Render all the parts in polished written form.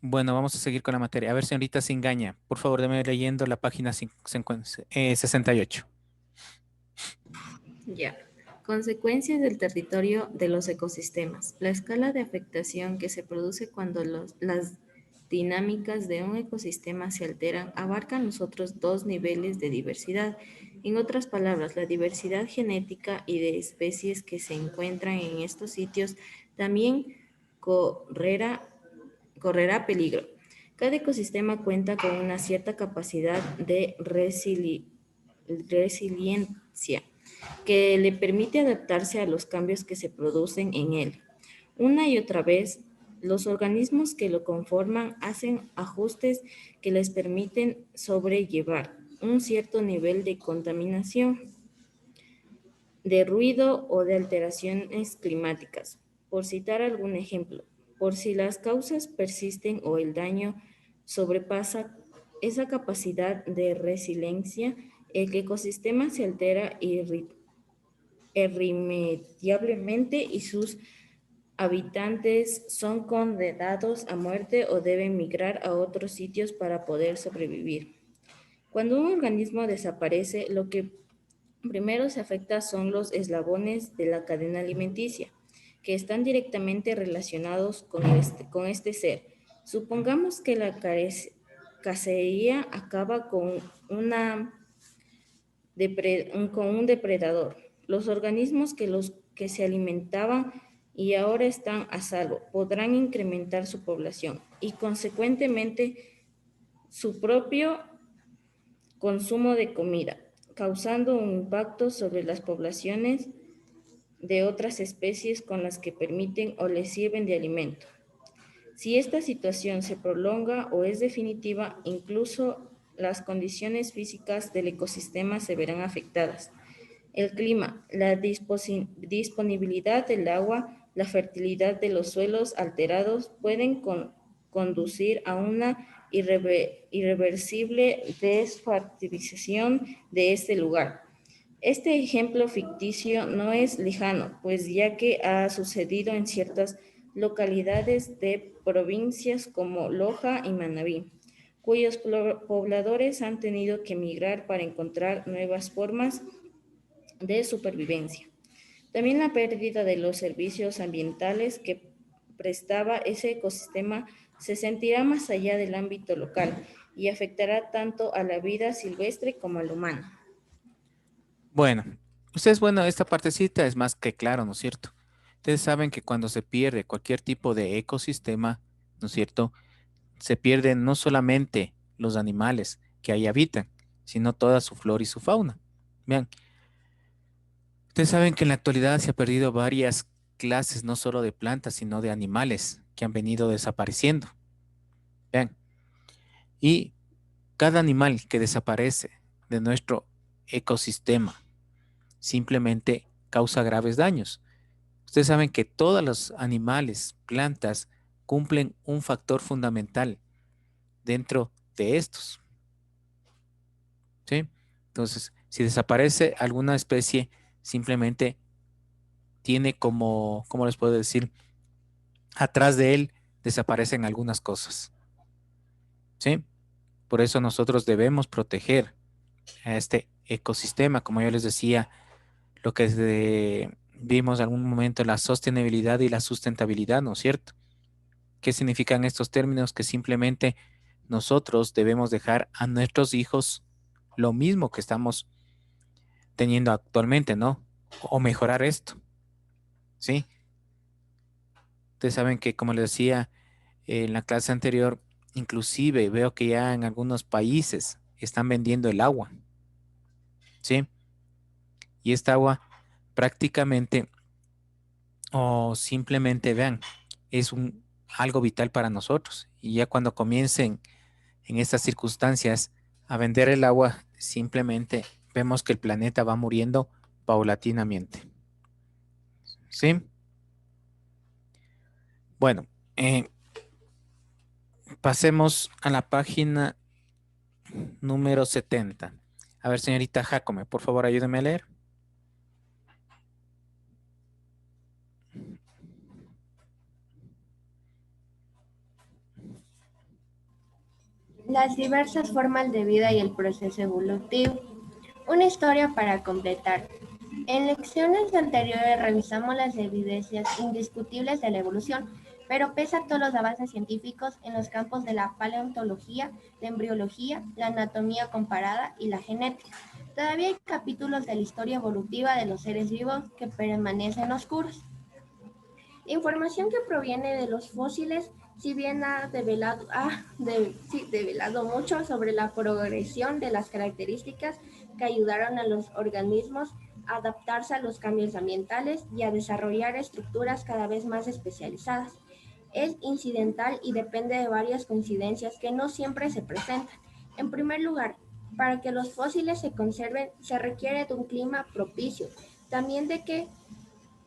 Bueno, vamos a seguir con la materia. A ver, señorita Singaña, por favor, déme leyendo la página 68. Ya. Consecuencias del territorio de los ecosistemas. La escala de afectación que se produce cuando las dinámicas de un ecosistema se alteran abarcan los otros dos niveles de diversidad. En otras palabras, la diversidad genética y de especies que se encuentran en estos sitios también correrá, correrá peligro. Cada ecosistema cuenta con una cierta capacidad de resiliencia que le permite adaptarse a los cambios que se producen en él. Una y otra vez, los organismos que lo conforman hacen ajustes que les permiten sobrellevar un cierto nivel de contaminación, de ruido o de alteraciones climáticas. Por citar algún ejemplo, por si las causas persisten o el daño sobrepasa esa capacidad de resiliencia, el ecosistema se altera irremediablemente y sus habitantes son condenados a muerte o deben migrar a otros sitios para poder sobrevivir. Cuando un organismo desaparece, lo que primero se afecta son los eslabones de la cadena alimenticia, que están directamente relacionados con este ser. Supongamos que la cacería acaba con un depredador. Los organismos los que se alimentaban y ahora están a salvo podrán incrementar su población y consecuentemente su propio consumo de comida, causando un impacto sobre las poblaciones de otras especies con las que permiten o les sirven de alimento. Si esta situación se prolonga o es definitiva, incluso las condiciones físicas del ecosistema se verán afectadas. El clima, la disponibilidad del agua, la fertilidad de los suelos alterados pueden conducir a una irreversible desfertilización de este lugar. Este ejemplo ficticio no es lejano, pues ya que ha sucedido en ciertas localidades de provincias como Loja y Manabí, cuyos pobladores han tenido que migrar para encontrar nuevas formas de supervivencia. También la pérdida de los servicios ambientales que prestaba ese ecosistema se sentirá más allá del ámbito local y afectará tanto a la vida silvestre como a la humana. Bueno, ustedes, bueno, esta partecita es más que claro, ¿no es cierto? Ustedes saben que cuando se pierde cualquier tipo de ecosistema, ¿no es cierto? Se pierden no solamente los animales que ahí habitan, sino toda su flora y su fauna. Vean, ustedes saben que en la actualidad se ha perdido varias clases, no solo de plantas, sino de animales que han venido desapareciendo. Vean, y cada animal que desaparece de nuestro ecosistema simplemente causa graves daños. Ustedes saben que todos los animales, plantas, cumplen un factor fundamental dentro de estos, ¿sí? Entonces, si desaparece alguna especie, simplemente tiene como, ¿cómo les puedo decir? Atrás de él desaparecen algunas cosas, ¿sí? Por eso nosotros debemos proteger a este ecosistema, como yo les decía, lo que vimos en algún momento, la sostenibilidad y la sustentabilidad, ¿no es cierto? ¿Qué significan estos términos? Que simplemente nosotros debemos dejar a nuestros hijos lo mismo que estamos teniendo actualmente, ¿no? O mejorar esto, ¿sí? Ustedes saben que, como les decía en la clase anterior, inclusive veo que ya en algunos países están vendiendo el agua, ¿sí? Y esta agua prácticamente o simplemente vean, es algo vital para nosotros. Y ya cuando comiencen en estas circunstancias a vender el agua, simplemente vemos que el planeta va muriendo paulatinamente. ¿Sí? Bueno, eh, pasemos a la página número 70. A ver, señorita Jacome, por favor, ayúdeme a leer. las diversas formas de vida y el proceso evolutivo. Una historia para completar. En lecciones anteriores revisamos las evidencias indiscutibles de la evolución, pero pese a todos los avances científicos en los campos de la paleontología, la embriología, la anatomía comparada y la genética, todavía hay capítulos de la historia evolutiva de los seres vivos que permanecen oscuros. La información que proviene de los fósiles, si bien ha develado mucho sobre la progresión de las características que ayudaron a los organismos a adaptarse a los cambios ambientales y a desarrollar estructuras cada vez más especializadas. Es incidental y depende de varias coincidencias que no siempre se presentan. En primer lugar, para que los fósiles se conserven se requiere de un clima propicio, también de que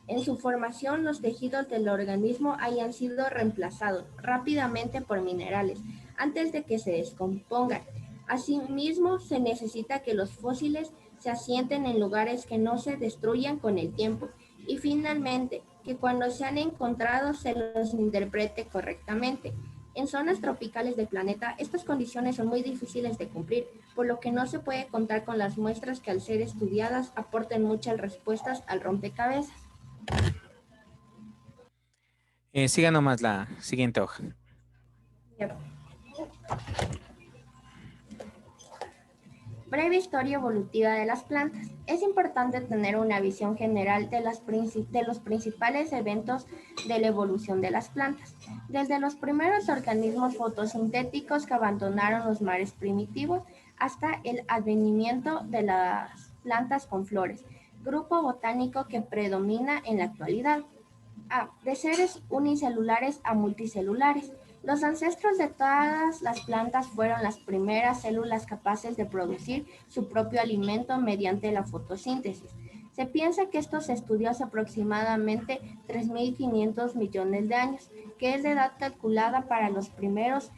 en su formación, los tejidos del organismo hayan sido reemplazados rápidamente por minerales antes de que se descompongan. Asimismo, se necesita que los fósiles se asienten en lugares que no se destruyan con el tiempo y finalmente, que cuando sean encontrados se los interprete correctamente. En zonas tropicales del planeta, estas condiciones son muy difíciles de cumplir, por lo que no se puede contar con las muestras que al ser estudiadas aporten muchas respuestas al rompecabezas. Siga nomás la siguiente hoja. Breve historia evolutiva de las plantas. Es importante tener una visión general de los principales eventos de la evolución de las plantas, desde los primeros organismos fotosintéticos que abandonaron los mares primitivos hasta el advenimiento de las plantas con flores, grupo botánico que predomina en la actualidad. De seres unicelulares a multicelulares. Los ancestros de todas las plantas fueron las primeras células capaces de producir su propio alimento mediante la fotosíntesis. Se piensa que esto se estudió hace aproximadamente 3.500 millones de años, que es la edad calculada para los primeros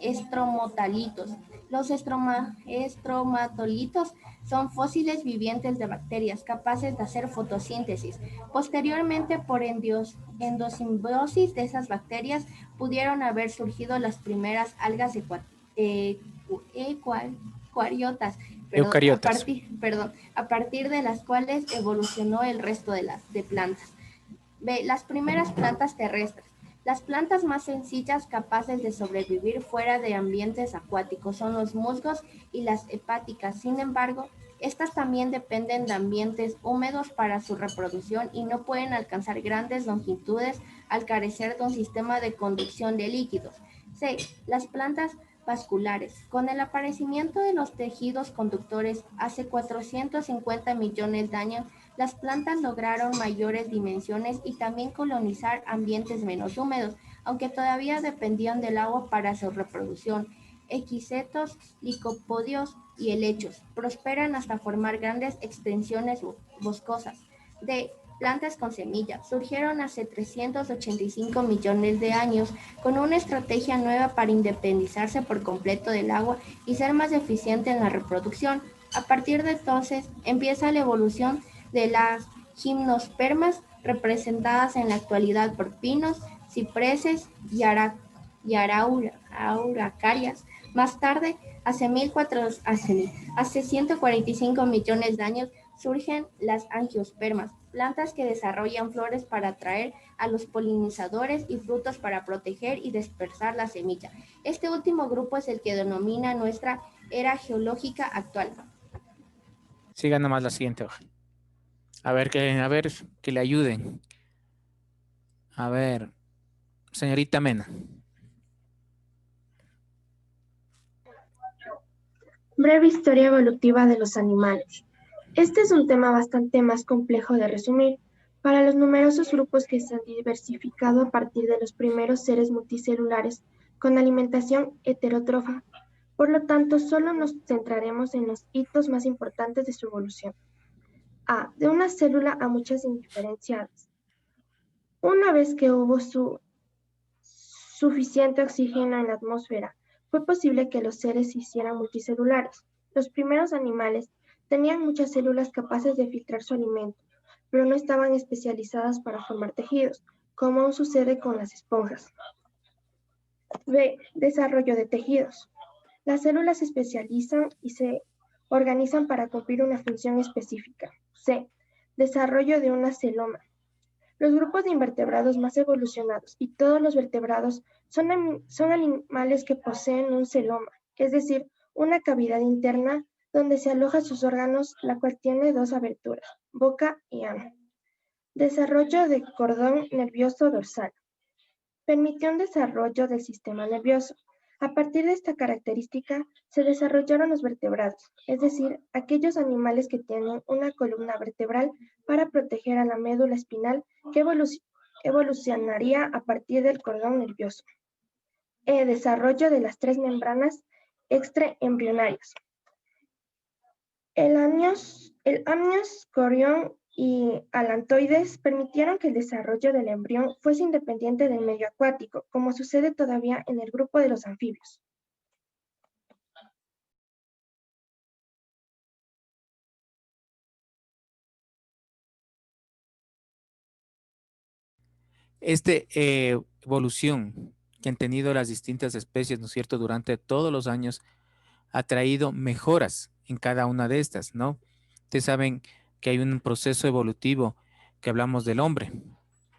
estromatolitos. Los estromatolitos son fósiles vivientes de bacterias capaces de hacer fotosíntesis. Posteriormente, por endosimbiosis de esas bacterias, pudieron haber surgido las primeras algas eucariotas, a partir de las cuales evolucionó el resto de plantas. Las primeras plantas terrestres. Las plantas más sencillas capaces de sobrevivir fuera de ambientes acuáticos son los musgos y las hepáticas. Sin embargo, estas también dependen de ambientes húmedos para su reproducción y no pueden alcanzar grandes longitudes al carecer de un sistema de conducción de líquidos. 6. Las plantas vasculares. Con el aparecimiento de los tejidos conductores hace 450 millones de años, las plantas lograron mayores dimensiones y también colonizar ambientes menos húmedos, aunque todavía dependían del agua para su reproducción. Equisetos, licopodios y helechos prosperan hasta formar grandes extensiones boscosas. Plantas con semillas surgieron hace 385 millones de años con una estrategia nueva para independizarse por completo del agua y ser más eficiente en la reproducción. A partir de entonces empieza la evolución de las gimnospermas, representadas en la actualidad por pinos, cipreses y araucarias. Más tarde, hace 145 millones de años, surgen las angiospermas, plantas que desarrollan flores para atraer a los polinizadores y frutos para proteger y dispersar la semilla. Este último grupo es el que denomina nuestra era geológica actual. Siga nomás la siguiente hoja. A ver que le ayuden. A ver, señorita Mena. Breve historia evolutiva de los animales. Este es un tema bastante más complejo de resumir. Para los numerosos grupos que se han diversificado a partir de los primeros seres multicelulares con alimentación heterótrofa, por lo tanto, solo nos centraremos en los hitos más importantes de su evolución. De una célula a muchas indiferenciadas. Una vez que hubo suficiente oxígeno en la atmósfera, fue posible que los seres se hicieran multicelulares. Los primeros animales tenían muchas células capaces de filtrar su alimento, pero no estaban especializadas para formar tejidos, como aún sucede con las esponjas. B. Desarrollo de tejidos. Las células se especializan y se organizan para cumplir una función específica. C. Desarrollo de una celoma. Los grupos de invertebrados más evolucionados y todos los vertebrados son animales que poseen un celoma, es decir, una cavidad interna donde se alojan sus órganos, la cual tiene dos aberturas, boca y ano. Desarrollo de cordón nervioso dorsal. Permitió un desarrollo del sistema nervioso. A partir de esta característica se desarrollaron los vertebrados, es decir, aquellos animales que tienen una columna vertebral para proteger a la médula espinal que evolucionaría a partir del cordón nervioso. Desarrollo de las tres membranas extraembrionarias. El amnios, corión y alantoides permitieron que el desarrollo del embrión fuese independiente del medio acuático, como sucede todavía en el grupo de los anfibios. Esta evolución que han tenido las distintas especies, ¿no es cierto?, durante todos los años, ha traído mejoras en cada una de estas, ¿no? Ustedes saben que hay un proceso evolutivo que hablamos del hombre,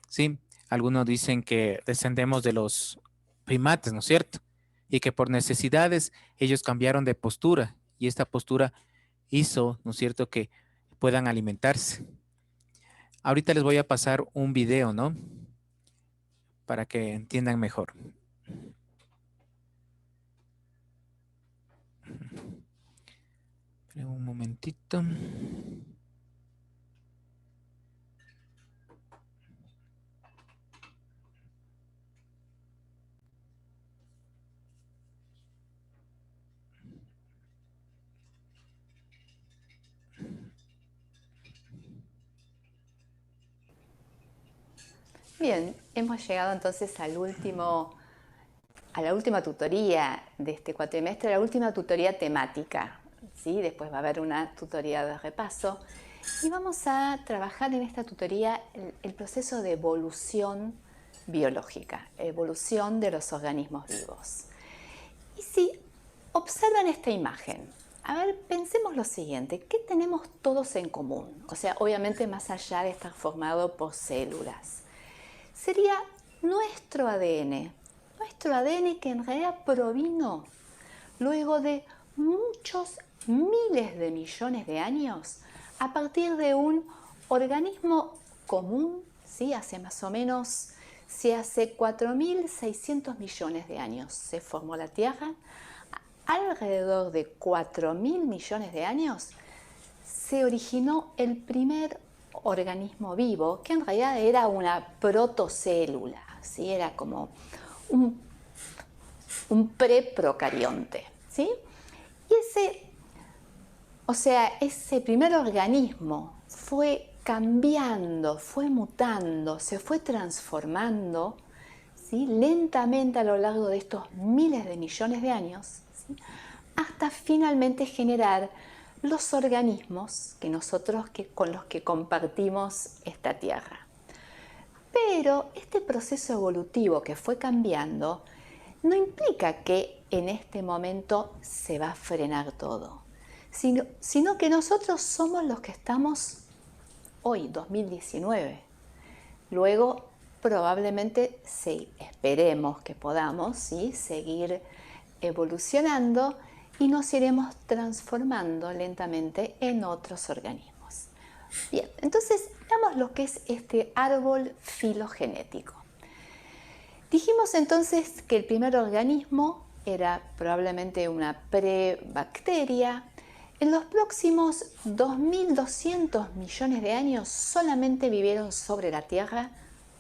¿sí? Algunos dicen que descendemos de los primates, ¿no es cierto? Y que por necesidades ellos cambiaron de postura y esta postura hizo, ¿no es cierto?, que puedan alimentarse. Ahorita les voy a pasar un video, ¿no? Para que entiendan mejor. Esperen un momentito. Bien, hemos llegado entonces a la última tutoría de este cuatrimestre, la última tutoría temática, ¿sí? Después va a haber una tutoría de repaso y vamos a trabajar en esta tutoría el proceso de evolución biológica, evolución de los organismos vivos. Y si observan esta imagen, a ver, pensemos lo siguiente, ¿qué tenemos todos en común? O sea, obviamente más allá de estar formado por células. Sería nuestro ADN que en realidad provino luego de muchos miles de millones de años a partir de un organismo común, ¿sí? Hace más o menos, hace 4.600 millones de años se formó la Tierra, alrededor de 4.000 millones de años se originó el primer organismo vivo, que en realidad era una protocélula, ¿sí? Era como un preprocarionte, ¿sí? Y ese primer organismo fue cambiando, fue mutando, se fue transformando, ¿sí? Lentamente a lo largo de estos miles de millones de años, ¿sí? Hasta finalmente generar los organismos con los que compartimos esta Tierra. Pero este proceso evolutivo que fue cambiando no implica que en este momento se va a frenar todo, sino que nosotros somos los que estamos hoy, 2019. Luego, probablemente, esperemos que podamos, ¿sí?, seguir evolucionando y nos iremos transformando lentamente en otros organismos. Bien, entonces veamos lo que es este árbol filogenético. Dijimos entonces que el primer organismo era probablemente una prebacteria. En los próximos 2.200 millones de años solamente vivieron sobre la Tierra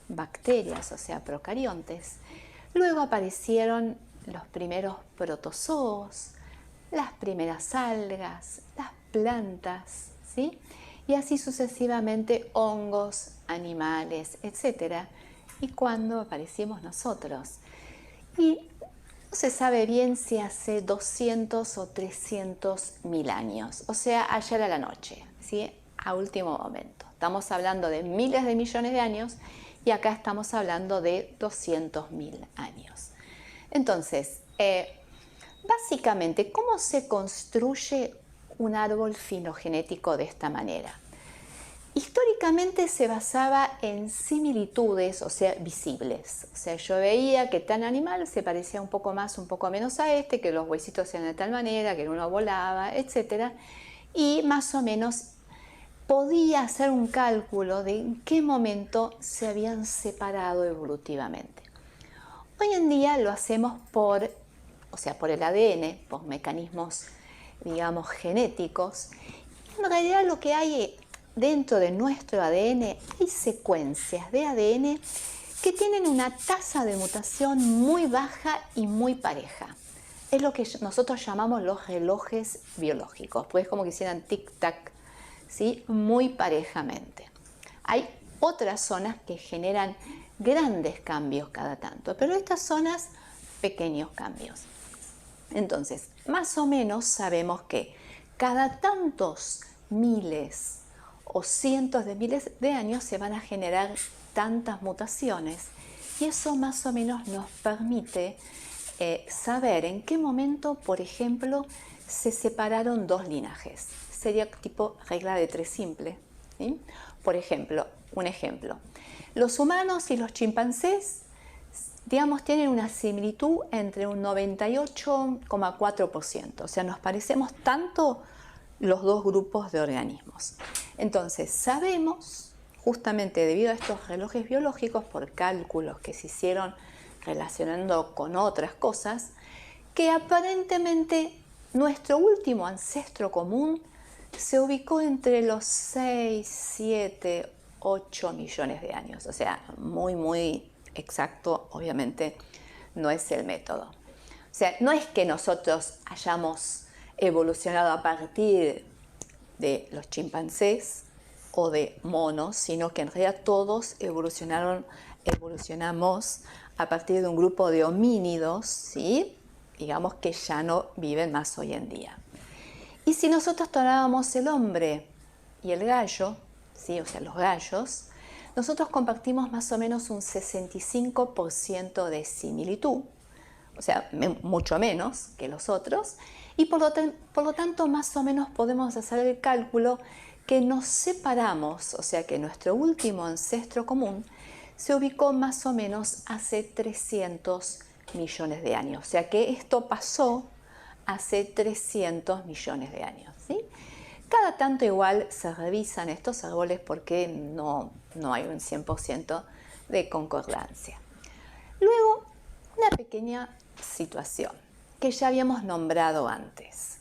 bacterias, o sea, procariontes. Luego aparecieron los primeros protozoos, las primeras algas, las plantas, ¿sí? Y así sucesivamente hongos, animales, etc. Y cuando aparecimos nosotros. Y no se sabe bien si hace 200 o 300 mil años, o sea, ayer a la noche, ¿sí?, a último momento. Estamos hablando de miles de millones de años y acá estamos hablando de 200.000 años. Entonces, básicamente, ¿cómo se construye un árbol filogenético de esta manera? Históricamente se basaba en similitudes, o sea, visibles. O sea, yo veía que tal animal se parecía un poco más, un poco menos a este, que los huesitos eran de tal manera, que uno volaba, etc. Y más o menos podía hacer un cálculo de en qué momento se habían separado evolutivamente. Hoy en día lo hacemos por el ADN, por mecanismos, digamos, genéticos. En realidad lo que hay dentro de nuestro ADN, hay secuencias de ADN que tienen una tasa de mutación muy baja y muy pareja. Es lo que nosotros llamamos los relojes biológicos, pues como que hicieran tic-tac, ¿sí? Muy parejamente. Hay otras zonas que generan grandes cambios cada tanto, pero estas zonas, pequeños cambios. Entonces, más o menos sabemos que cada tantos miles o cientos de miles de años se van a generar tantas mutaciones, y eso más o menos nos permite saber en qué momento, por ejemplo, se separaron dos linajes. Sería tipo regla de 3 simple, ¿sí? Por ejemplo, un ejemplo. Los humanos y los chimpancés, digamos, tienen una similitud entre un 98,4%. O sea, nos parecemos tanto los dos grupos de organismos. Entonces, sabemos, justamente debido a estos relojes biológicos, por cálculos que se hicieron relacionando con otras cosas, que aparentemente nuestro último ancestro común se ubicó entre los 6, 7, 8 millones de años. O sea, muy, muy exacto, obviamente, no es el método. O sea, no es que nosotros hayamos evolucionado a partir de los chimpancés o de monos, sino que en realidad todos evolucionamos a partir de un grupo de homínidos, ¿sí? Digamos que ya no viven más hoy en día. Y si nosotros tomábamos el hombre y el gallo, ¿sí? O sea, los gallos, nosotros compartimos más o menos un 65% de similitud, o sea, mucho menos que los otros, y por lo tanto más o menos podemos hacer el cálculo que nos separamos, o sea que nuestro último ancestro común se ubicó más o menos hace 300 millones de años, o sea que esto pasó hace 300 millones de años, ¿sí? Cada tanto igual se revisan estos árboles porque no hay un 100% de concordancia. Luego, una pequeña situación que ya habíamos nombrado antes.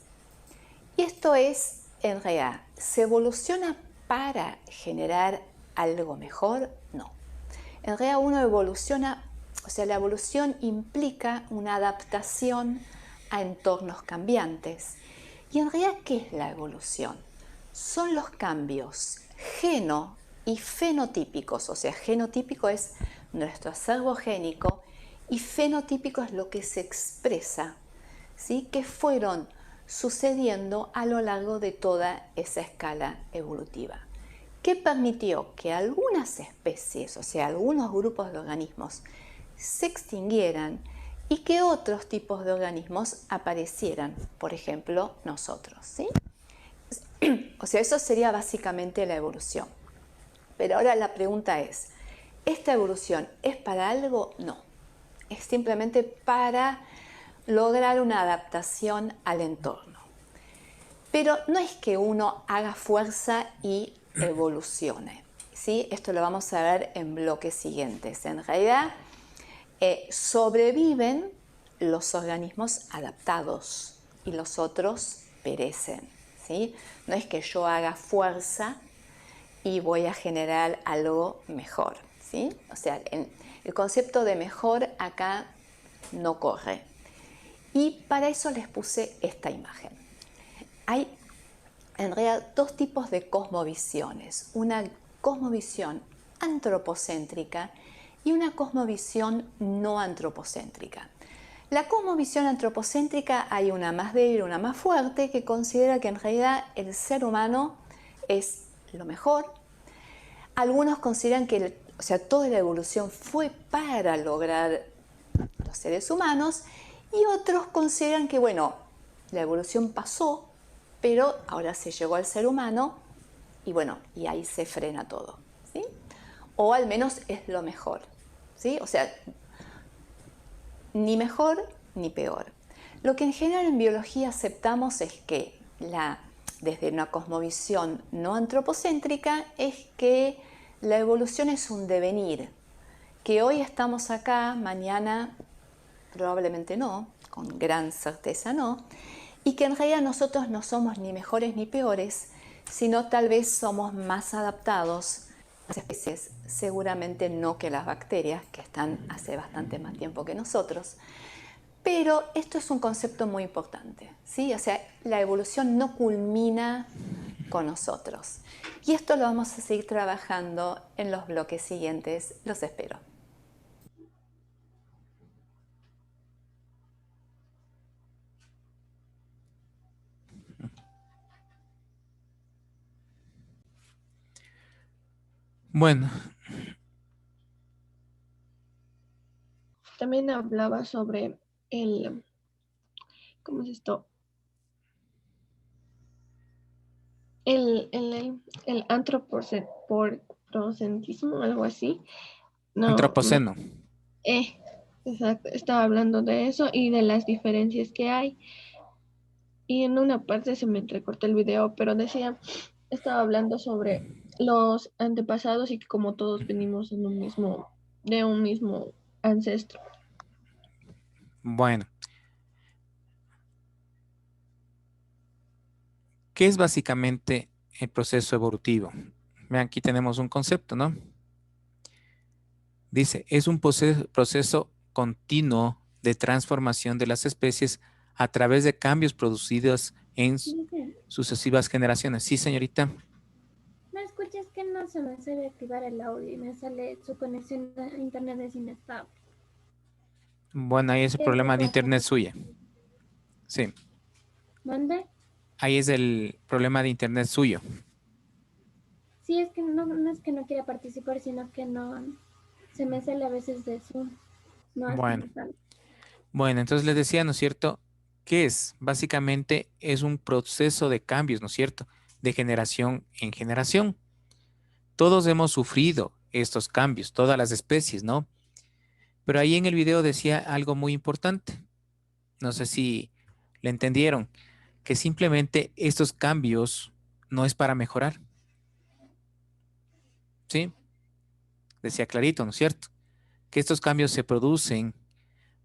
Y esto es, en realidad, ¿se evoluciona para generar algo mejor? No. En realidad uno evoluciona, o sea, la evolución implica una adaptación a entornos cambiantes. Y en realidad, ¿qué es la evolución? Son los cambios geno y fenotípicos, o sea, genotípico es nuestro acervo génico y fenotípico es lo que se expresa, ¿sí? Que fueron sucediendo a lo largo de toda esa escala evolutiva, que permitió que algunas especies, o sea, algunos grupos de organismos, se extinguieran y que otros tipos de organismos aparecieran, por ejemplo, nosotros, ¿sí? O sea, eso sería básicamente la evolución. Pero ahora la pregunta es, ¿esta evolución es para algo? No. Es simplemente para lograr una adaptación al entorno. Pero no es que uno haga fuerza y evolucione, ¿sí? Esto lo vamos a ver en bloques siguientes. En realidad, sobreviven los organismos adaptados y los otros perecen, ¿sí? No es que yo haga fuerza y voy a generar algo mejor, ¿sí? O sea, el concepto de mejor acá no corre. Y para eso les puse esta imagen. Hay en realidad dos tipos de cosmovisiones. Una cosmovisión antropocéntrica y una cosmovisión no antropocéntrica. La cosmovisión antropocéntrica hay una más débil, una más fuerte, que considera que en realidad el ser humano es lo mejor. Algunos consideran que toda la evolución fue para lograr los seres humanos, y otros consideran que, bueno, la evolución pasó, pero ahora se llegó al ser humano y bueno, y ahí se frena todo, ¿sí? O al menos es lo mejor, ¿sí? O sea, ni mejor ni peor. Lo que en general en biología aceptamos es que desde una cosmovisión no antropocéntrica es que la evolución es un devenir, que hoy estamos acá, mañana probablemente no, con gran certeza no, y que en realidad nosotros no somos ni mejores ni peores, sino tal vez somos más adaptados a las especies, seguramente no que las bacterias, que están hace bastante más tiempo que nosotros. Pero esto es un concepto muy importante, ¿sí? O sea, la evolución no culmina con nosotros. Y esto lo vamos a seguir trabajando en los bloques siguientes. Los espero. Bueno, También hablaba sobre el, ¿cómo es esto? El antropocentrismo, algo así. No, antropoceno. exacto, estaba hablando de eso y de las diferencias que hay. Y en una parte se me entrecortó el video, pero estaba hablando sobre los antepasados y que como todos venimos de un mismo ancestro. Bueno, ¿qué es básicamente el proceso evolutivo? Vean, aquí tenemos un concepto, ¿no? Dice, es un proceso continuo de transformación de las especies a través de cambios producidos en sucesivas generaciones. Sí, señorita. Me escuchas que no se me sale activar el audio y me sale su conexión a internet es inestable. Bueno, ahí es el ¿Qué problema de pasa? internet suya. Sí, ¿Mande? ahí es el problema de internet suyo. Sí, es que no es que no quiera participar, sino que no se me sale a veces de Zoom. No, así Bueno, me sale. bueno, entonces les decía, ¿no es cierto? ¿Qué es? Básicamente es un proceso de cambios, ¿no es cierto? De generación en generación. Todos hemos sufrido estos cambios, todas las especies, ¿no? Pero ahí en el video decía algo muy importante. No sé si le entendieron, que simplemente estos cambios no es para mejorar. ¿Sí? Decía clarito, ¿no es cierto? Que estos cambios se producen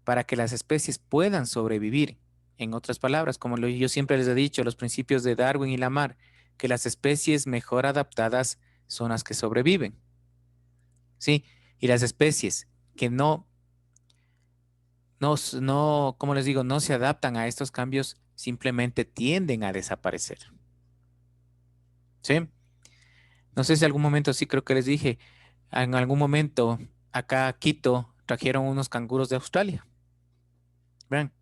para que las especies puedan sobrevivir. En otras palabras, como yo siempre les he dicho, los principios de Darwin y Lamarck, que las especies mejor adaptadas son las que sobreviven. ¿Sí? Y las especies que como les digo, no se adaptan a estos cambios, simplemente tienden a desaparecer. ¿Sí? No sé si algún momento, sí creo que les dije, en algún momento acá a Quito trajeron unos canguros de Australia. Vean,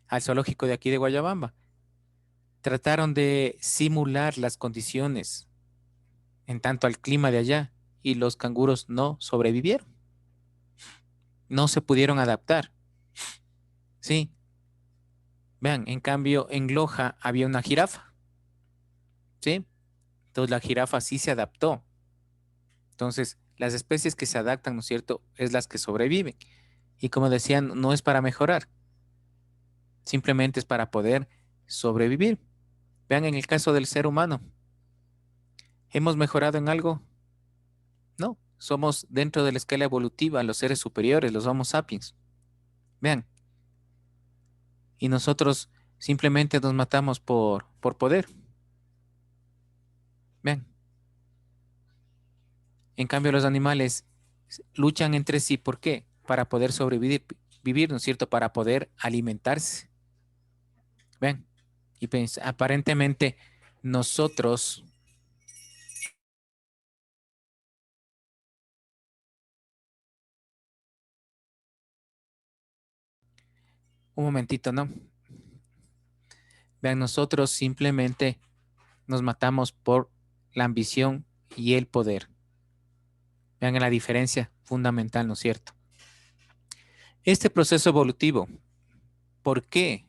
al zoológico de aquí de Guayabamba. Trataron de simular las condiciones en tanto al clima de allá y los canguros no sobrevivieron. No se pudieron adaptar. Sí. Vean, en cambio en Loja había una jirafa. ¿Sí? Entonces la jirafa sí se adaptó. Entonces, las especies que se adaptan, ¿no es cierto?, es las que sobreviven. Y como decían, no es para mejorar, simplemente es para poder sobrevivir. Vean en el caso del ser humano. ¿Hemos mejorado en algo? No, somos dentro de la escala evolutiva los seres superiores, los Homo sapiens. Vean, y nosotros simplemente nos matamos por poder. Vean, en cambio los animales luchan entre sí, ¿por qué? Para poder sobrevivir, vivir, ¿no es cierto?, para poder alimentarse. Vean, y aparentemente nosotros, un momentito, ¿no? Vean, nosotros simplemente nos matamos por la ambición y el poder. Vean la diferencia fundamental, ¿no es cierto? Este proceso evolutivo, ¿por qué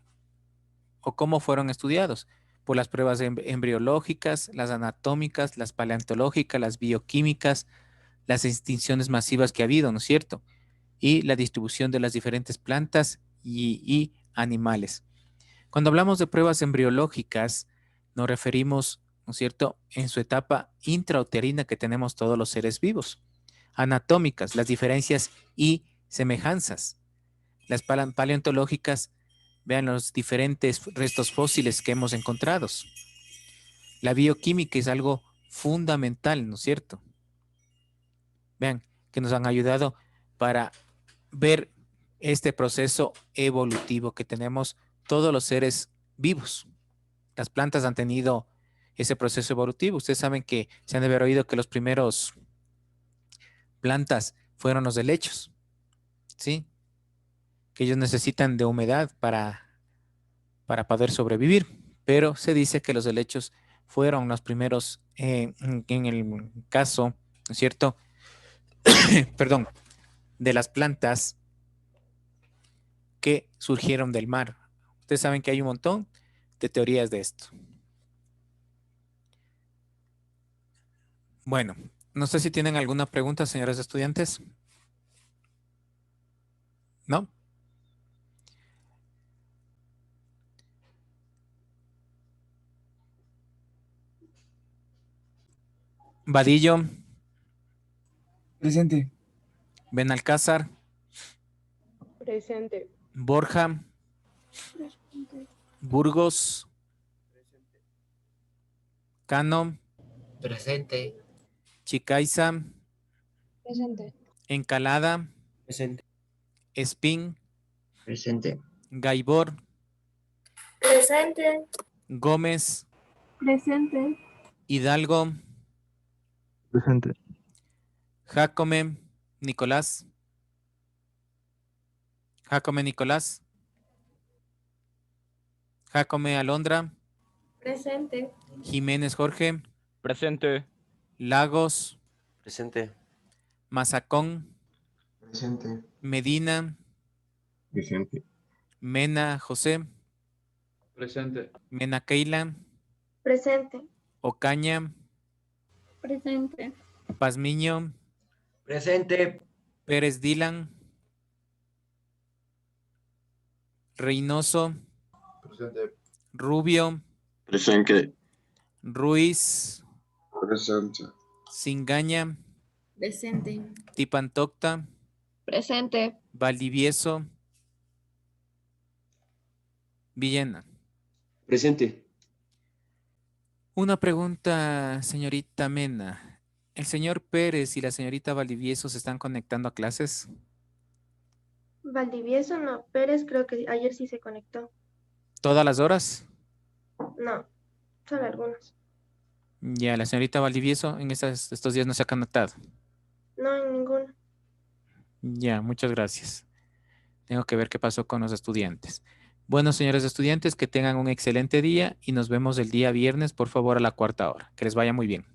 o cómo fueron estudiados? Por las pruebas embriológicas, las anatómicas, las paleontológicas, las bioquímicas, las extinciones masivas que ha habido, ¿no es cierto? Y la distribución de las diferentes plantas y animales. Cuando hablamos de pruebas embriológicas, nos referimos, ¿no es cierto?, en su etapa intrauterina que tenemos todos los seres vivos. Anatómicas, las diferencias y semejanzas. Las paleontológicas, vean los diferentes restos fósiles que hemos encontrado. La bioquímica es algo fundamental, ¿no es cierto? Vean, que nos han ayudado para ver este proceso evolutivo que tenemos todos los seres vivos. Las plantas han tenido ese proceso evolutivo. Ustedes saben que se han de haber oído que los primeros plantas fueron los helechos, ¿sí? Que ellos necesitan de humedad para poder sobrevivir, pero se dice que los helechos fueron los primeros en el caso, ¿no es cierto? Perdón, de las plantas que surgieron del mar. Ustedes saben que hay un montón de teorías de esto. Bueno, no sé si tienen alguna pregunta, señores estudiantes. ¿No? Vadillo, Presente. Benalcázar, Presente. Borja, Burgos, Cano, Presente. Chicaiza, Presente. Encalada, Presente. Espín, Presente. Gaibor, Presente. Gómez, Presente. Hidalgo, Presente. Jacome, Nicolás, Jacome Nicolás, Jacome Alondra, Presente. Jiménez Jorge, Presente. Lagos, Presente. Mazacón, Presente. Medina, Presente. Mena José, Presente. Mena Keila, Presente. Ocaña, Presente. Pazmiño, Presente. Pérez Dylan, Reynoso, Presente. Rubio, Presente. Ruiz, Presente. Singaña, Presente. Tipantocta, Presente. Valdivieso, Villena. Presente. Una pregunta, señorita Mena. ¿El señor Pérez y la señorita Valdivieso se están conectando a clases? Valdivieso no, Pérez creo que ayer sí se conectó. ¿Todas las horas? No, solo algunos. Ya, la señorita Valdivieso en estos días no se ha conectado. No, en ninguno. Ya, muchas gracias. Tengo que ver qué pasó con los estudiantes. Bueno, señores estudiantes, que tengan un excelente día y nos vemos el día viernes, por favor, a la 4:00. Que les vaya muy bien.